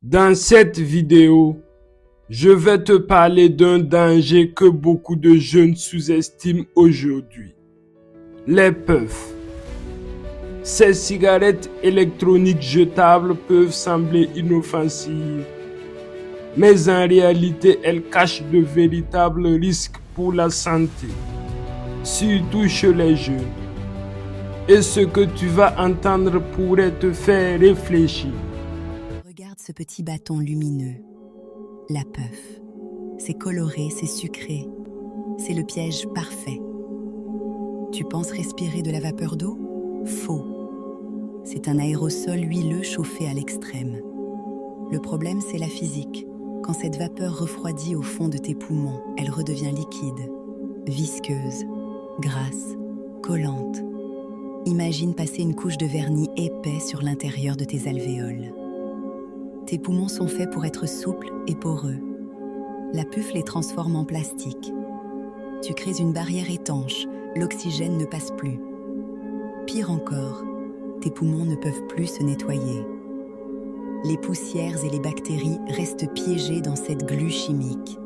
Dans cette vidéo, je vais te parler d'un danger que beaucoup de jeunes sous-estiment aujourd'hui. Les puffs. Ces cigarettes électroniques jetables peuvent sembler inoffensives, mais en réalité, elles cachent de véritables risques pour la santé, surtout chez les jeunes. Et ce que tu vas entendre pourrait te faire réfléchir. Regarde ce petit bâton lumineux, la puff. C'est coloré, c'est sucré. C'est le piège parfait. Tu penses respirer de la vapeur d'eau? Faux. C'est un aérosol huileux chauffé à l'extrême. Le problème, c'est la physique. Quand cette vapeur refroidit au fond de tes poumons, elle redevient liquide, visqueuse, grasse, collante. Imagine passer une couche de vernis épais sur l'intérieur de tes alvéoles. Tes poumons sont faits pour être souples et poreux. La puff les transforme en plastique. Tu crées une barrière étanche, l'oxygène ne passe plus. Pire encore, tes poumons ne peuvent plus se nettoyer. Les poussières et les bactéries restent piégées dans cette glu chimique.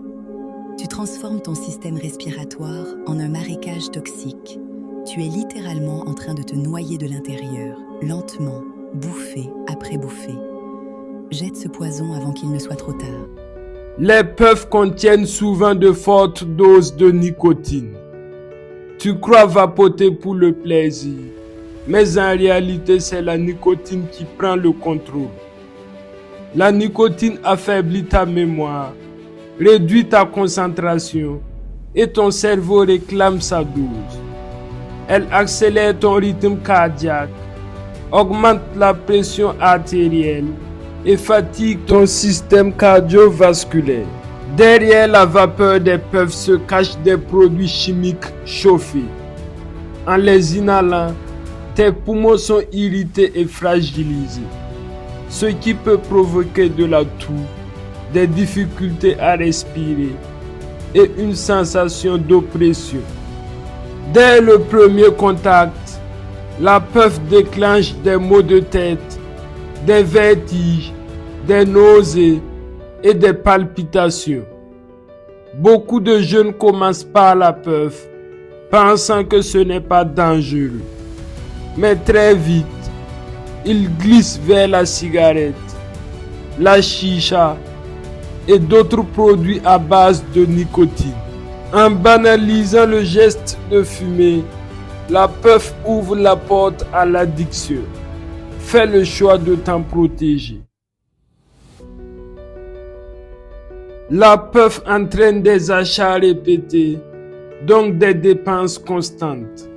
Tu transformes ton système respiratoire en un marécage toxique. Tu es littéralement en train de te noyer de l'intérieur, lentement, bouffée après bouffée. Jette ce poison avant qu'il ne soit trop tard. Les puffs contiennent souvent de fortes doses de nicotine. Tu crois vapoter pour le plaisir, mais en réalité, c'est la nicotine qui prend le contrôle. La nicotine affaiblit ta mémoire, réduit ta concentration et ton cerveau réclame sa dose. Elle accélère ton rythme cardiaque, augmente la pression artérielle et fatigue ton système cardiovasculaire. Derrière la vapeur des puffs se cachent des produits chimiques chauffés. En les inhalant, tes poumons sont irrités et fragilisés, ce qui peut provoquer de la toux, des difficultés à respirer et une sensation d'oppression. Dès le premier contact, la puff déclenche des maux de tête, des vertiges, des nausées et des palpitations. Beaucoup de jeunes commencent par la puff, pensant que ce n'est pas dangereux. Mais très vite, ils glissent vers la cigarette, la chicha et d'autres produits à base de nicotine. En banalisant le geste de fumer, la puff ouvre la porte à l'addiction. Fais le choix de t'en protéger. La puff entraîne des achats répétés, donc des dépenses constantes.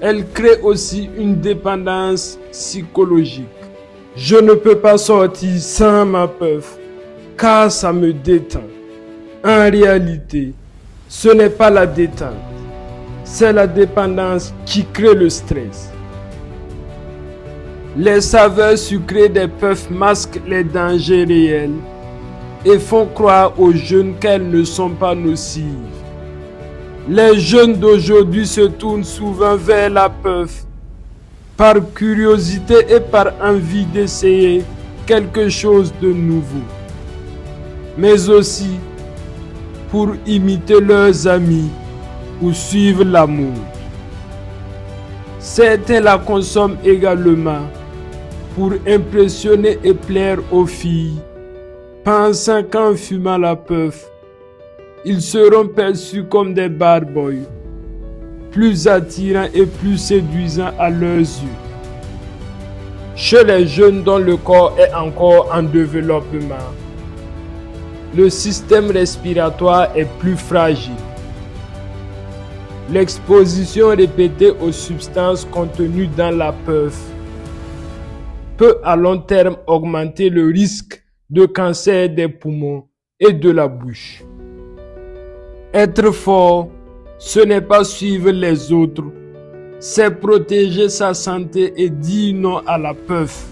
Elle crée aussi une dépendance psychologique. Je ne peux pas sortir sans ma puff, car ça me détend. En réalité, ce n'est pas la détente, c'est la dépendance qui crée le stress. Les saveurs sucrées des puffs masquent les dangers réels et font croire aux jeunes qu'elles ne sont pas nocives. Les jeunes d'aujourd'hui se tournent souvent vers la puff par curiosité et par envie d'essayer quelque chose de nouveau, mais aussi pour imiter leurs amis ou suivre la mode. Certains la consomment également pour impressionner et plaire aux filles, pensant qu'en fumant la puff, ils seront perçus comme des bad boys, plus attirants et plus séduisants à leurs yeux. Chez les jeunes dont le corps est encore en développement, le système respiratoire est plus fragile. L'exposition répétée aux substances contenues dans la puff peut à long terme augmenter le risque de cancer des poumons et de la bouche. Être fort, ce n'est pas suivre les autres, c'est protéger sa santé et dire non à la puff.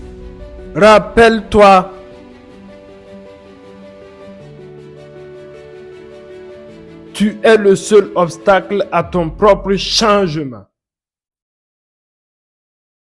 Rappelle-toi, tu es le seul obstacle à ton propre changement.